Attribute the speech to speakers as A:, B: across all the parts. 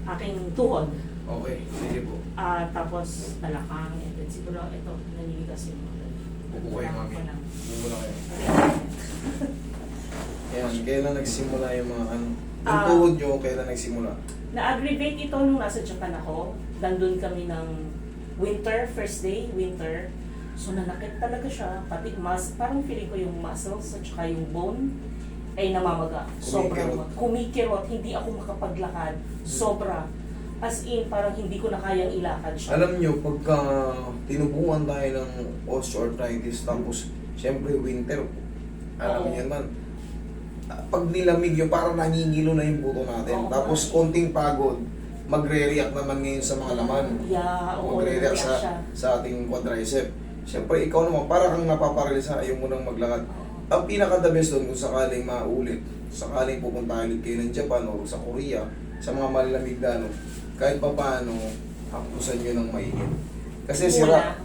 A: aking tuhod.
B: Okay, sige po.
A: Tapos talakang, and then siguro ito, naninigas yung mga.
B: Upo kayo, mami.
A: Ko lang.
B: Mumula kayo. Ayan, kailan nagsimula yung mga ano? Yung
A: Ah.
B: tuhod nyo, kailan nagsimula?
A: Na-aggravate ito nung nasa Japan ako. Nandun kami ng winter, first day, winter. So nanakit talaga siya, pati parang feeling ko yung muscles at saka yung bone ay namamaga. Sobrang kumikirot, hindi ako makapaglakad. Sobra. As in, parang hindi ko na kayang ilakad siya.
B: Alam nyo, pagka tinubuan tayo ng osteoarthritis, tapos syempre winter, alam
A: Oo.
B: niyo man, pag nilamig yun, parang nangingilo na yung buto natin.
A: Oo.
B: Tapos konting pagod, magre-react naman ngayon sa mga laman.
A: Yeah, oo,
B: Magre-react
A: nag-react siya.
B: sa ating quadricep. Siyempre, ikaw naman, parang kang napaparalisa, ayaw mo nang maglakad. Ang pinaka-the best doon, kung sakaling maulit, sakaling pupunta ulit kayo ng Japan o sa Korea, sa mga malamig na ano, kahit pa paano, haptusan nyo ng mainit. Kasi sira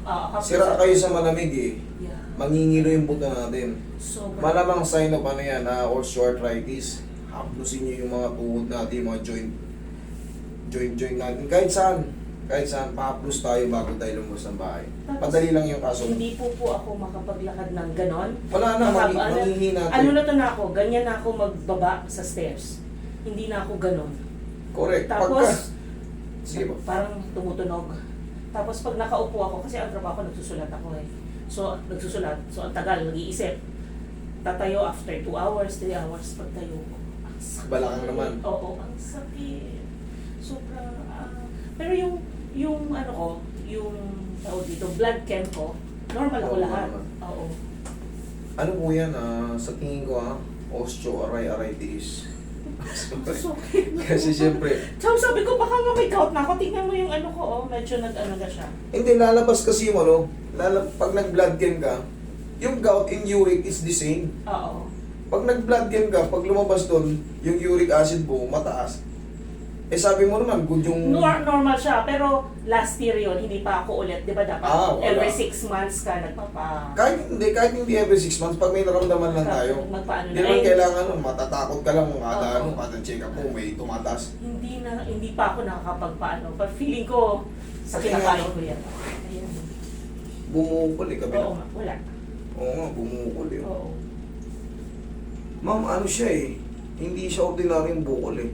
B: kayo sa malamig eh.
A: Yeah.
B: Mangingilo yung buto natin.
A: Sobra.
B: Malamang sign of ano yan, osteoarthritis. Haplusin nyo yung mga tuhod natin, yung mga joint natin. Kahit saan, pahaplus tayo bago tayo lumabas ng bahay.
A: Tapos,
B: Madali lang yung kaso.
A: Hindi po ako makapaglakad ng ganon.
B: Wala na,
A: Ano
B: manghihina
A: na to na ako, ganyan na ako magbaba sa stairs. Hindi na ako ganon.
B: Correct.
A: Tapos,
B: Sige po.
A: parang tumutunog. Tapos pag nakaupo ako, kasi ang trabaho ko, nagsusulat ako eh. So, nagsusulat. So, ang tagal, nag-iisip. Tatayo after 2 hours, 3 hours, pagtayo ko. Ang sakit.
B: Balakang naman.
A: Oo, ang sakit. Sobrang, pero yung ano ko, yung tawag dito, blood chem ko, normal ako
B: Oo,
A: lahat.
B: normal.
A: Oo.
B: Ano po yan, sa tingin ko osteoarthritis.
A: Sakit na.
B: Kasi siyempre,
A: So, sabi ko, baka nga may gout na ako. Tingnan mo yung ano ko, medyo nag-ano na siya.
B: hindi lalabas kasi yung pag nag-blood chem ka, yung gout and uric is the same.
A: Oo.
B: Pag nag-blood chem ka, pag lumabas doon, yung uric acid mo mataas. Eh sabi mo naman, good yung...
A: Normal siya, pero last year yun, hindi pa ako ulit. Di ba dapat
B: Wala.
A: every 6 months ka nagpapa...
B: Kahit hindi every 6 months, pag may naramdaman lang tayo.
A: Magpaano
B: Hindi
A: na.
B: naman
A: Eh,
B: kailangan matatakot ka lang kung
A: Oo.
B: kada check up mo, may tumataas.
A: Hindi pa ako nakakapagpaano. But feeling ko, sa
B: Kasi
A: kinakain
B: nga,
A: ko yan. Ayan.
B: Bumukol eh, kabila.
A: Oo nga, wala.
B: Oo nga, bumukol eh.
A: Oo.
B: Ma'am, ano siya eh, hindi siya ordinaryong bukol eh.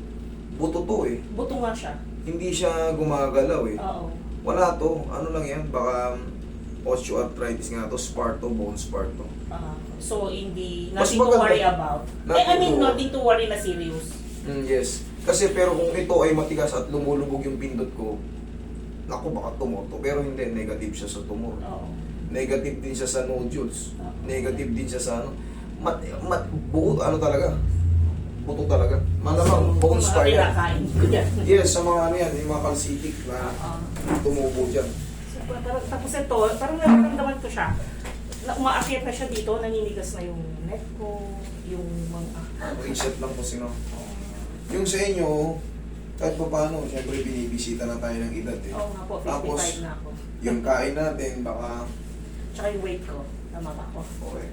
B: Buto to eh.
A: Buto nga siya.
B: Hindi siya gumagalaw eh.
A: Oo.
B: Wala to, ano lang yan, baka osteoarthritis nga to, sparto, bone sparto.
A: So, hindi,
B: Mas
A: nothing to
B: maganda.
A: worry about. Nothing to worry na serious.
B: Yes. Kasi pero kung ito ay matigas at lumulubog yung pindot ko, naku baka tumor to. Pero hindi, negative siya sa tumor.
A: Oo.
B: Negative din siya sa nodules.
A: Oo.
B: Negative din siya sa ano. Buo, ano talaga? Buto talaga. Malamang bone spar yan.
A: Kinakain ko yan.
B: Yes, sa mga ano yan, yung mga calcitic na tumubo dyan.
A: So, tapos ito, parang nararamdaman ko siya. Umaakyat na siya dito, naninigas na yung neck ko, yung mga...
B: Reset lang po sino. Yung sa inyo, kahit pa paano, syempre binibisita na tayo ng edad eh.
A: Oo nga po, 55
B: Tapos,
A: na ako.
B: yung kain natin, baka
A: Tsaka yung weight ko, tama ko.
B: okay.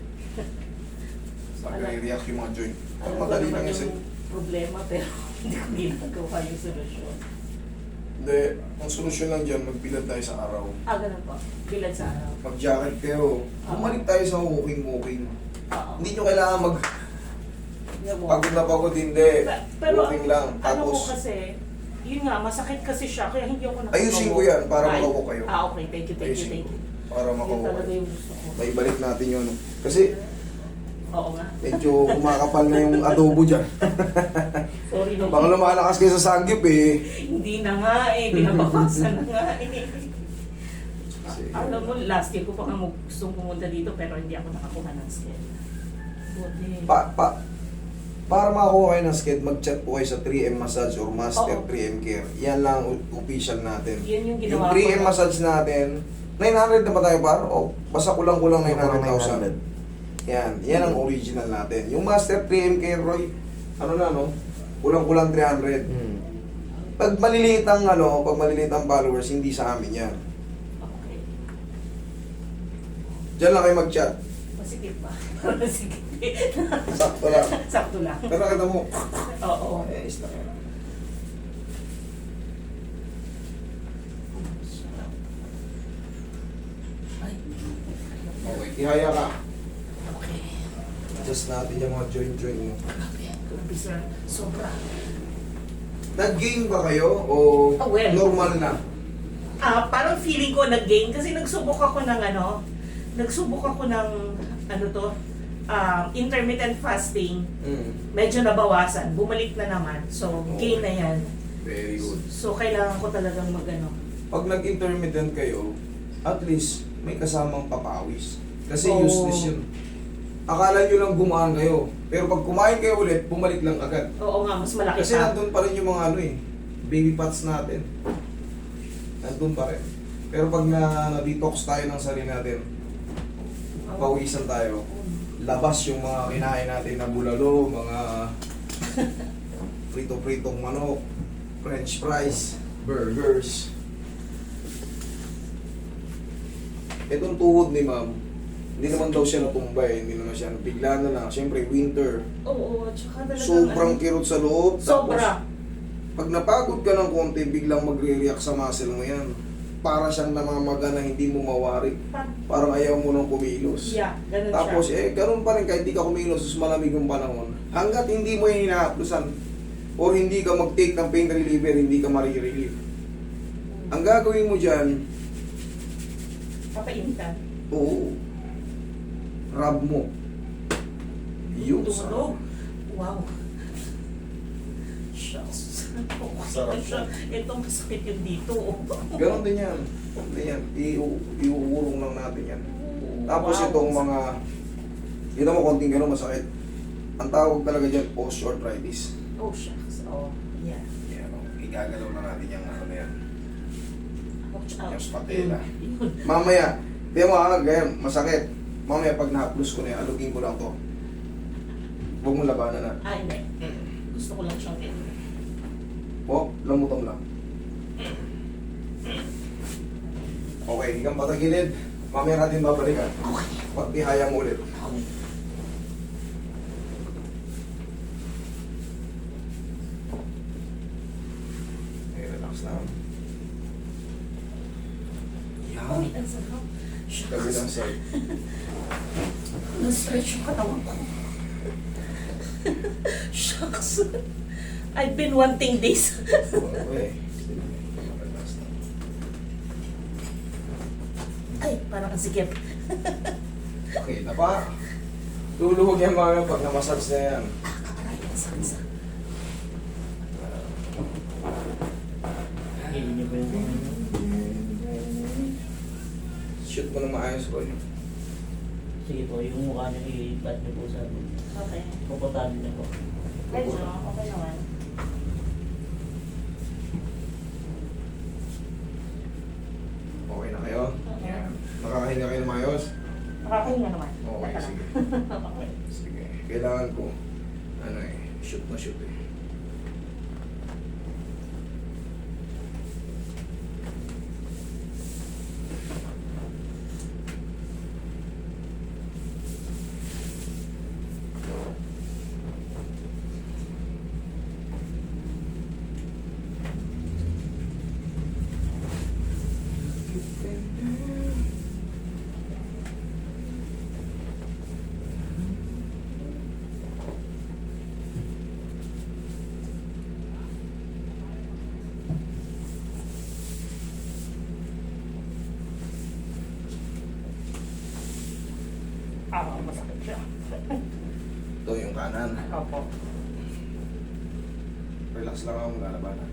A: So,
B: Magre-react yung mga joint.
A: alam ko
B: Madali
A: naman
B: lang yun.
A: yung problema, pero hindi ko ginagawa yung solusyon.
B: Hindi, ang solusyon lang dyan, magbilad tayo sa araw.
A: Ganun po. Bilad sa araw.
B: Mag-jacket, pero bumalik tayo sa walking.
A: Oo.
B: Hindi nyo kailangan
A: Yung
B: pagod na pagod, hindi.
A: Pero
B: Walking lang.
A: ano ko
B: Tapos,
A: kasi, yun nga, masakit kasi siya, kaya hindi ako nakakawa.
B: ayusin ko yan para makawalk kayo.
A: Okay, thank you.
B: Ayusin ko. Para
A: Yun
B: makawalk
A: talaga
B: kayo.
A: yung gusto ko.
B: Naibalik natin yun. Kasi,
A: Oo nga.
B: medyo kumakapal na yung adobo dyan.
A: Sorry no.
B: Baka lumalakas kayo sa sanggip eh.
A: Hindi na nga eh, binabawasan na nga eh.
B: Sige.
A: Alam mo, last year ko pa nga gustong pumunta dito pero hindi ako nakakuha ng schedule. Buti.
B: Para makakuha kayo ng sked, mag-chat po kayo sa 3M Massage or Master
A: Oo.
B: 3M Care. Yan lang ang official natin.
A: Yun yung
B: Yung
A: ginawa
B: 3M
A: ko.
B: Massage natin, 900 na ba tayo par? O, basta kulang-kulang 900,000. Yan ang original natin. Yung Master 3M Care, Roy, ano na no? Kulang-kulang 300. Pag maliliit ang followers, hindi sa amin yan.
A: Okay.
B: Diyan lang kayo mag-chat.
A: Masikip ba? Masikip.
B: Sakto lang.
A: Sakto lang.
B: Pero kita mo,
A: Oo.
B: ayos lang yan. ihaya ka.
A: Okay.
B: Adjust natin yung mga joint mo.
A: Grabe sir, sobra.
B: Nag-gain ba kayo o
A: Oh, well.
B: normal na?
A: Parang feeling ko nag-gain kasi nagsubok ako ng intermittent fasting. Medyo nabawasan, bumalik na naman. So, gain na yan.
B: Very good.
A: So, kailangan ko talagang
B: Pag nag-intermittent kayo, at least may kasamang papawis. Kasi
A: Oo.
B: useless yun. Akala nyo lang gumaan kayo. Pero pag kumain kayo ulit, bumalik lang agad.
A: Oo nga, mas malaki
B: Kasi
A: pa.
B: nandun pa rin yung mga baby pots natin. Nandun pa rin. Pero pag na-detox tayo ng sarili natin, pawisan tayo, labas yung mga kinain natin na bulalo, mga prito-pritong manok, french fries, burgers. Itong tuhod ni ma'am, hindi naman daw siya natumbay, hindi naman siya, bigla na lang. Siyempre, winter,
A: Oo, tsaka talagang
B: sobrang kirot sa loob.
A: Sobra.
B: Tapos, pag napagod ka ng konti, biglang magre-react sa muscle mo yan. Para siyang namamaga na hindi mo mawari. Parang ayaw mo nang kumilos.
A: Yeah, ganun
B: Tapos,
A: siya.
B: ganun pa rin kahit hindi ka kumilos, mas malamig yung panahon. Hanggat hindi mo yung hinahaplusan, or hindi ka mag-take ng pain reliever, hindi ka marirelieve. Ang gagawin mo dyan,
A: Papainitan.
B: oo, rub mo. Yung
A: Tulog. Wow. Shucks.
B: Sarap
A: siya. Ito masakit yung dito.
B: Ganon din yan. Ganon din yan. Iuurong lang natin yan. Tapos
A: Wow.
B: itong mga, yun naman konting gano'n masakit. Ang tawag talaga dyan, osteoarthritis.
A: Oh, shucks. Oh, yeah.
B: Yan, igagalaw na natin yung ano na yan.
A: Ouch,
B: Yung
A: ouch.
B: patela.
A: Yun.
B: Mamaya, di mo ganyan, masakit. Mamaya pag na-plus ko na yan, alugin ko lang to. Huwag mong labanan na.
A: Hindi. Gusto ko lang siyang ganyan.
B: O, lamutang lang. Okay, hanggang patagilid. Mamaya natin babalikan.
A: Okay.
B: Pag tihaya mo ulit.
A: Okay.
B: Okay, relax lang.
A: Uy,
B: Yan.
A: ang sarap.
B: Kabilang
A: Shucks.
B: side.
A: Na-stretch yung katawan ko. Shucks. I've been wanting this.
B: Okay. Relax lang.
A: Ay, parang ang sikip.
B: Okay, na pa. Luluhog yan mga pag na-massage na yan.
A: Ay, ang sakit.
C: Hindi niyo ba yung
B: Shoot mo na maayos ko yun.
C: sige po, yung mukha niyo i-flat niyo po sa
A: Okay.
C: pupuntahan niyo po.
A: Medyo, okay naman.
B: Okay na kayo?
A: Okay.
B: Yan. Nakakahinga kayo na maayos?
A: Nakakahinga naman.
B: Okay,
A: Teka lang.
B: sige.
A: Okay.
B: Sige. Kailangan ko, shoot na shoot eh.
A: Masakit siya.
B: Ito yung kanan.
A: Opo.
B: Relax lang ako, lalabanan.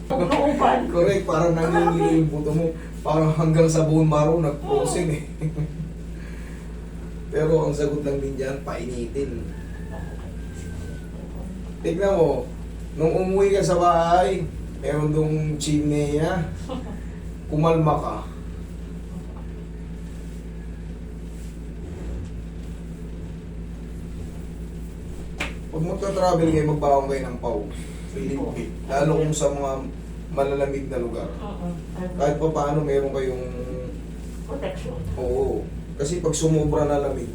A: Pag-uuban.
B: Correct, parang nanginginig yung buto mo. Parang hanggang sa bone marrow, nag-frozen eh. Pero ang sagot lang din dyan, painitin. Tignan mo, nung umuwi ka sa bahay, meron dong chimeya, kumalma ka. Pag magta-travel kayo, magbaon kayo ng paw. Limpit. Lalo kung sa mga malalamig na lugar. Kahit pa paano meron kayong,
A: Protection.
B: oo. Kasi pag sumobra na lamig,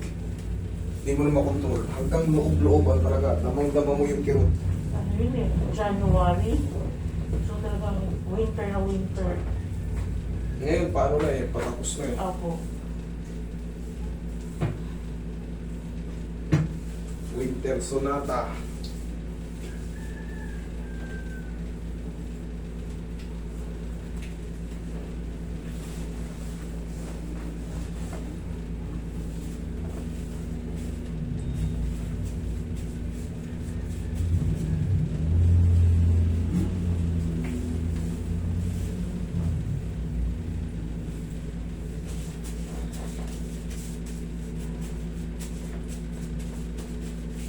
B: hindi mo na makontrol. Hanggang loob-looban talaga, namang-dama mo yung kirot.
A: ano yun eh, January. So talagang winter na winter.
B: Ngayon, paano na eh, patapos na eh.
A: Opo.
B: Winter Sonata.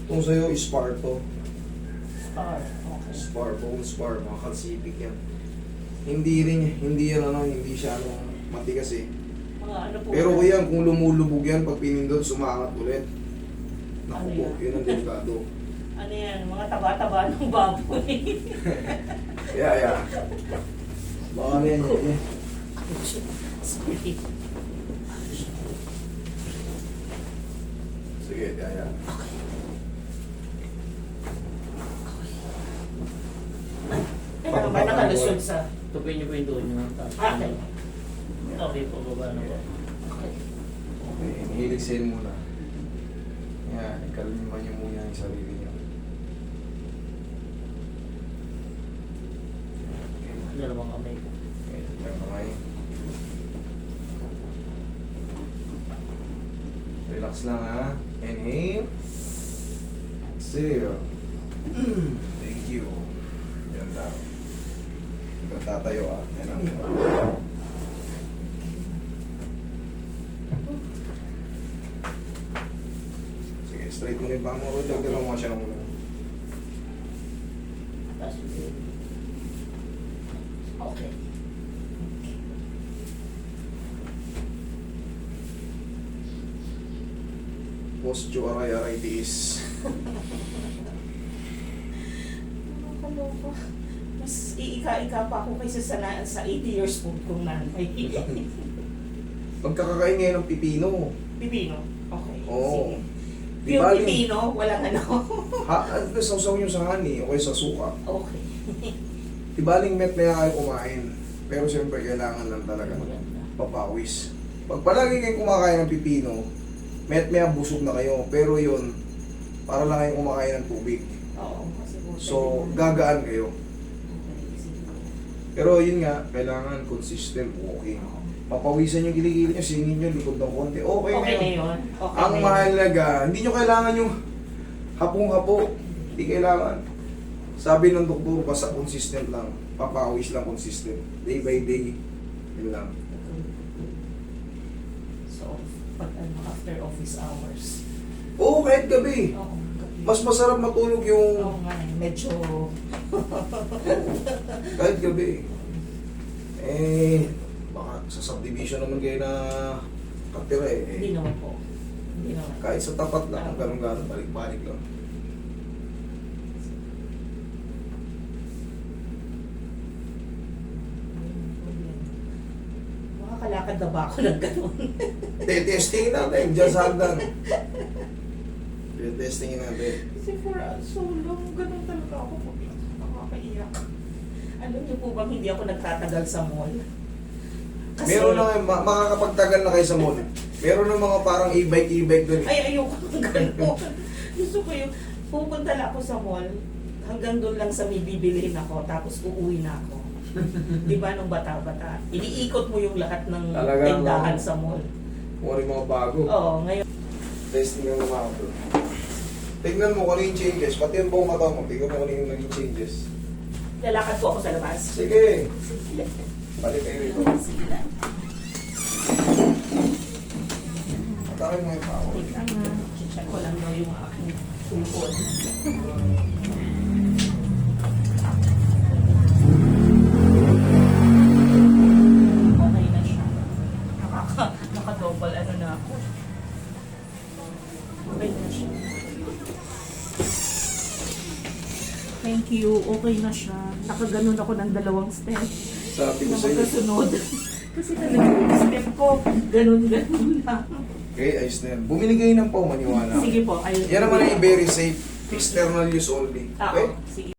B: Kung sa'yo, Sparto.
A: Star. Okay.
B: Spar, bone spar, mga kalsipik yan. Hindi yan ano, hindi siya ano, matigas eh.
A: Mga ano po.
B: Pero yan, kung lumulubog yan, pag pinindot, sumakat ulit. Naku
A: Ano
B: po,
A: yan?
B: yun ang delikado.
A: Ano yan, mga taba-taba ng baboy.
B: Yeah. Baka na yan, yan.
A: Sorry.
B: Sige, yeah.
A: Ano ba nakalusyon sa...
C: Tupin niyo po yung doon yung tapos.
A: Okay.
C: Okay po, baba na po.
A: Okay.
B: Okay, hiligsin muna. Yan, ikalmiman niyo muna yung sarili niyo.
C: Dalawang kamay ko.
B: Okay, yan kamay. Relax lang ha. Inhale. Exhale. Thank you. Yan daw. Ikaw tatayo ha. Yan ang sige, straight mo na yung bango. Dagdagan mo siya ng ulo.
C: Tapos yung
A: Okay.
B: Osteoarthritis.
A: Nakakaloka. Mas iika-ika pa ako kaysa sa 80 years old kong nanay.
B: Pagkakakain ngayon ng pipino.
A: Pipino. Okay.
B: Oo.
A: Sige.
B: Di
A: Yung
B: bali-
A: pipino, walang ano.
B: Ano, sausaw yung sa honey o kaya sa suka.
A: Okay.
B: Tibaling met na kayo kumain. Pero siyempre kailangan lang talaga
C: maganda.
B: papawis. Pag palagi kayo kumakain ng pipino, met may busog na kayo. Pero yun, para lang kayo kumakain ng tubig.
A: Oo. Kasi
B: So, gagaan kayo.
A: Okay, sige.
B: Pero yun nga, kailangan consistent walking. Papawisan yung kilikili nyo, singin nyo, likod ng konti. Okay,
A: Okay
B: na
A: na
B: yun.
A: yun. Okay
B: Ang
A: na yun.
B: mahalaga, hindi nyo kailangan yung hapong-hapo. Hindi kailangan. Sabi ng doktor, basta consistent lang. Papawis lang consistent. Day by day. Yun lang.
A: So, pag ano, after office hours.
B: Oo, kahit gabi.
A: Oo.
B: Mas masarap matulog
A: Oo
B: yung
A: nga eh, medyo...
B: kahit gabi. Eh, baka sa subdivision naman kayo na katira
A: Hindi
B: eh.
A: naman po. Hindi naman.
B: Kahit sa tapat lang, ganun-ganun, balik-balik lang.
A: Makakalakad na ba ako ng ganun?
B: Testingin natin, dyan sa hagdan. Testingin natin.
A: Kasi for so long, ganun talaga ako. Nakakaiyak. Alam niyo po bang hindi ako nagtatagal sa mall?
B: Meron na, makakapagtagal na kayo sa mall. Meron na mga parang e-bike doon.
A: Ay, ayoko ng ganun. Gusto ko yung pupunta lang ako sa mall, hanggang doon lang sa may bibilihin ako, tapos uuwi na ako. Di ba nung bata-bata? Iniikot mo yung lahat ng
B: Talagang,
A: tindahan sa mall.
B: Kung ano yung mga bago.
A: Oo, ngayon.
B: Testing ng mga ako. Tignan mo kung ano yung changes. Pati yung buong mata mo, tignan mo kung ano yung naging changes.
A: Lalakad po ako sa labas.
B: Sige,
A: Sige.
B: balik kayo rito.
A: Sige lang.
B: Patakin mo yung power.
A: Wait lang na. Check ko lang daw yung aking tungkol. Okay na siya. Naka-double ano na ako. Okay na siya. Thank you. Okay na siya. Nakaganon ako ng 2 step.
B: Sabi ko
A: Na
B: sa iyo.
A: magkasunod. Kasi talaga yung step ko, ganun-ganun lang.
B: Okay, ayos na yan. Bumili kayo ng pau, maniwala.
A: Sige po. Ayun.
B: Yan naman ay very safe. External use only.
A: Ah,
B: Okay?
A: sige.